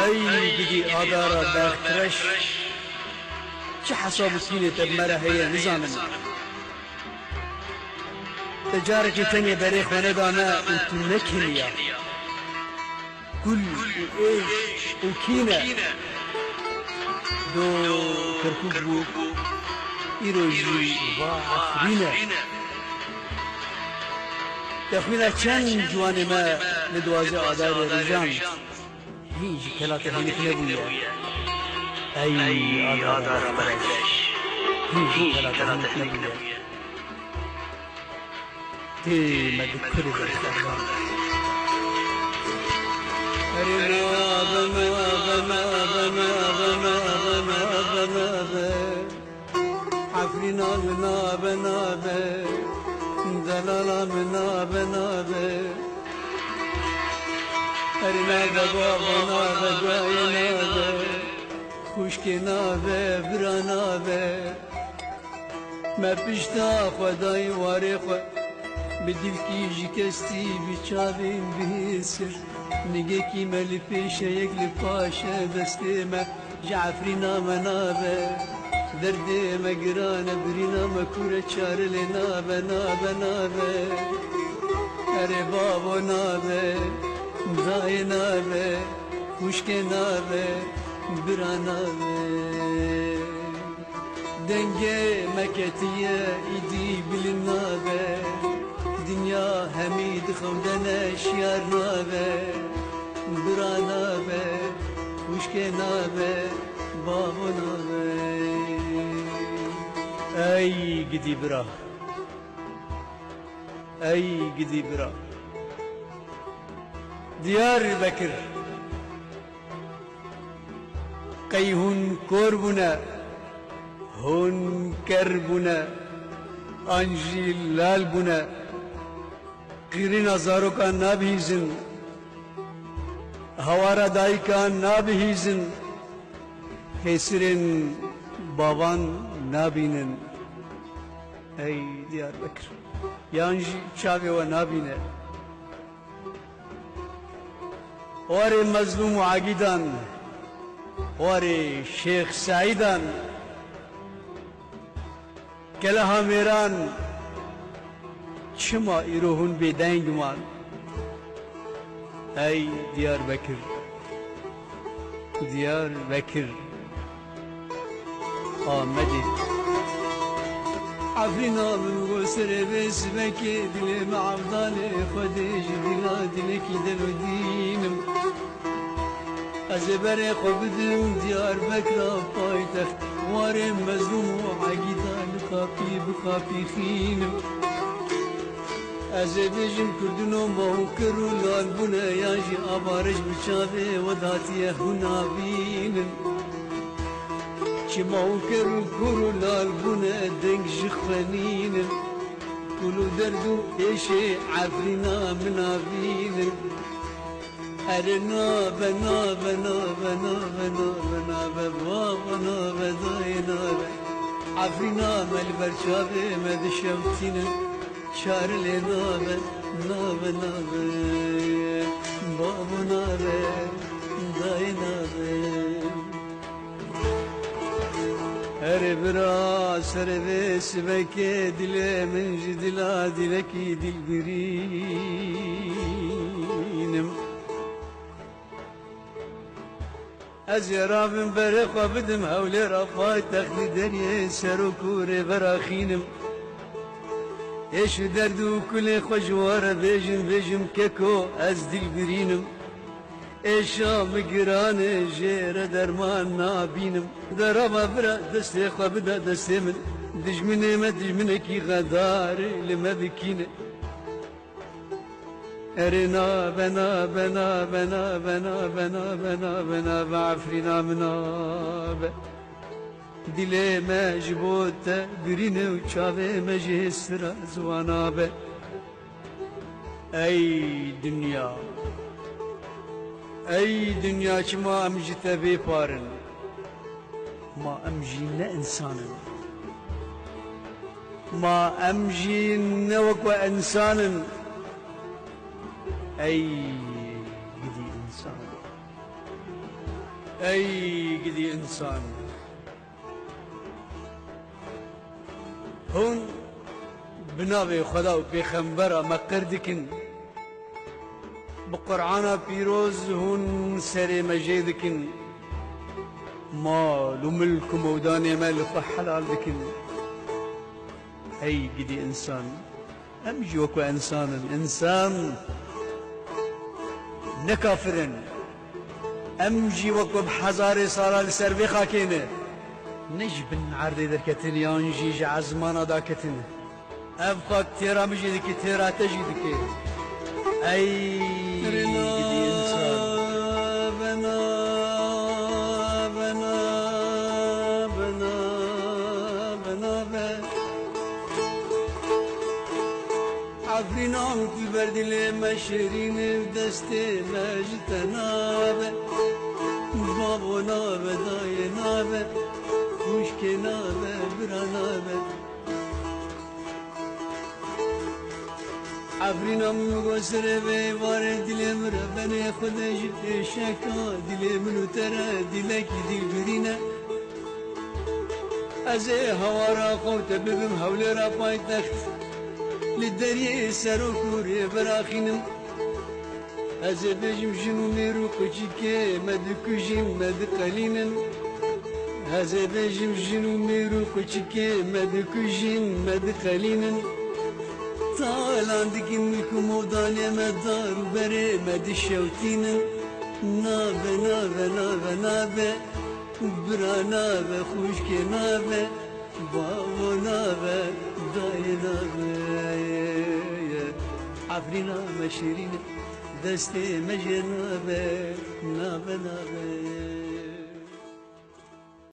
ای گدی آدارا بخترش چه حساب سینه تبمره هیا نزانم تجاره که تنی بری خانه دانه انتو نکنیا گل و ایش و کینه دو کرکوب بو ایروژی و عفرینه تخمینه چند جوان ما لدوازه آدار رجان هیچ کلاته هنیک نبویه ای آدار بخترش هیچ کلاته هنیک نبویه تی مذكر بالخير أرنا بنا بنا بنا بنا بنا بنا عفرنا بنا بنا دلالا بنا بنا أرنا بابا بنا بجاينا خوشكنا برانا ما بشتا خداي واري بدل کی جکستی بیچارین بیسر نگه کی ملی پیشه یک لپاشه دسته ما جعفری نامنابه درده مگرانه برینا مکوره چاره لنابه نابه نابه اره بابا نابه دای نابه خوشک نابه برا نابه دنگه مکتیه ایدی بلن نابه دنیا همید خودنه شیار نابه برا نابه خوشک نابه بابا نابه ای گدی برا ای گدی برا دیار بکر قیهون کور بونه هون کر بونه آنجی لال بونه قیرین ازارو کا نابیزن هوارا دای کا نابیزن خسرین بابان نابینن ای دیار بکر یانجی چاوی و نابینه واری مظلوم و عاقدان واری شیخ سعیدان کلها میران چما ایروهون بیدنگ مان ای دیار بکر دیار بکر آمدی عفرینا من غسر بسمکی دل معبدال خودش دلا دلکی دلو دینم از بر خوبدم دیار بکر پایتخت وار مظلوم و عقیدان خاپی بخاپی خینم از بیجم کردنو باو کرو لال بونه یاجی آبارش بچاوه و داتیه هنا بینن چی باو کرو لال بونه دنگ جخفنینن کلو دردو ایشه عفرینا منا بینن ارنا بنا بنا بنا بنا بنا بنا بنا بنا عفرینا مل برچاوه مدشمتینن چارلی نابه نابه نابه بابو نابه دای نابه هر برا سر بس بکه دل من جدلا دلکی دل برینم از یارم بر خوابدم حول رفای تخلی دریه سر و کوره براخینم ایش درد و کل خوشوار بیجم ککو از دل برینم ایشا مگران جیر درمان نابینم درما برا دست خواب دا دست من دجمنه کی غدار لما بکینه ارنا بنا بنا بنا بنا بنا بنا بنا بعفرنا مناب دل مجبوت برینه و چاوه مجهستر زوانابه ای دنیا چی ما امجی تبی پارن ما امجی نه انسانن ما امجی نوک و انسانن ای گدی انسان ای گدی انسان هون بناوی خدا و پیغمبر مقر دکن بقرآن پیروز هون سر مجید دکن مال و ملک و مودان ملک و حلال دکن ای گدی انسان امجی وکو انسان نکافرن امجی وکو بحزار سالال سر بخاکینه نجبن عردی درکتن یا انجیج عزمان داکتن افخاک تیرا مجی دکی تیرا تجی دکی ای گدی انسان بنا بنا بنا بنا بنا عفرینام کی بردل مشرین دست مجتنابه بابو نابه دای نابه خوشک نابه برانابه عفرینام گسر به وار دلم را بنه خودش شکا دل منو تره دلکی دل برینه از هوا را خوت ببم حول را پای تخت لدریه سر و کوره براخینم از بجم جنو میرو کچی که مد کجیم مد قلینم از بجم جنو میرو کچی که مد کجیم مد قلینم تالان دکن کمودانی مدار و بره مد شوتینم نابه نابه نابه نابه برا نابه خوشک نابه بابا نابه دای نابه عفرینا مشرین دست مجنابه نابه نابه